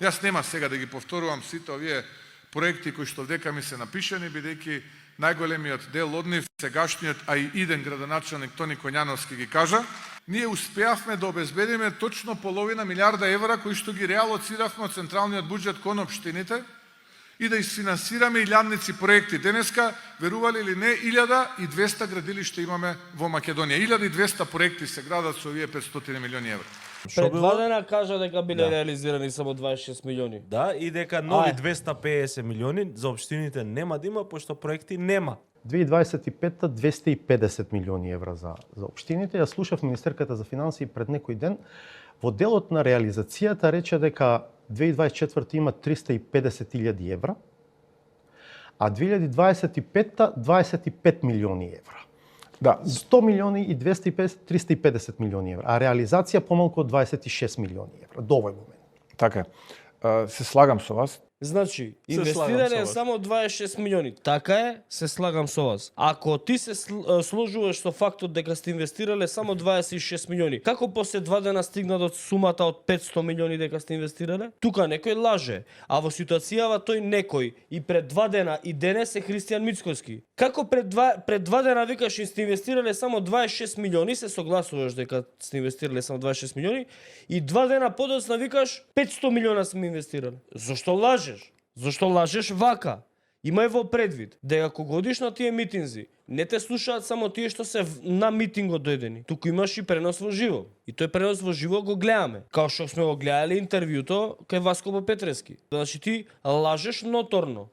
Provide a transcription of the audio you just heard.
Јас нема сега да ги повторувам сите овие проекти кои што вдека ми се напишани, бидејќи најголемиот дел од нив, сегашниот, а и иден градоначалник Тони Коњановски ги кажа, ние успеавме да обезбедиме точно половина милиарда евра кои што ги реалоциравме од централниот буџет кон општините и да изфинансираме илјадници проекти. Денеска, верували или не, 1200 градилишта имаме во Македонија. 1200 проекти се градат со овие 500 милиони евра. Пред 2 дена кажа дека биле реализирани само 26 милиони. Да, и дека нови 250 милиони за општините нема да има, пошто проекти нема. 2025-та 250 милиони евра за општините. Ја слушав министерката за финансии пред некој ден. Во делот на реализацијата рече дека 2024 има 350.000 евра, а 2025-та 25 милиони евра. Да. 100 милиони и 350 милиони евра, а реализација помалку од 26 милиони евра до овој момент. Така е. Се слагам со вас. Значи, инвестиране е само 26 милиони. Така е, се слагам со вас. Ако ти се сложуваш со фактот дека сте инвестирале само 26 милиони, како после 2 дена стигна до сумата од 500 милиони дека сте инвестирале? Тука некој лаже, а во ситуацијава тој некој и пред 2 дена и денес е Христијан Мицкоски. Како пред 2 дена викаш и сте инвестирале само 26 милиони, се согласуваш дека сте инвестирале само 26 милиони и 2 дена подоцна викаш 500 милиона сме инвестирале. Зошто лажеш? Зошто лажеш вака? Имај во предвид дека кога одиш на тие митинзи, не те слушаат само тие што се на митингот дојдени. Туку имаш и пренос во живо. И тој пренос во живо го гледаме. Као што сме го гледале интервјуто кај Васко Петрески. Значи ти лажеш ноторно.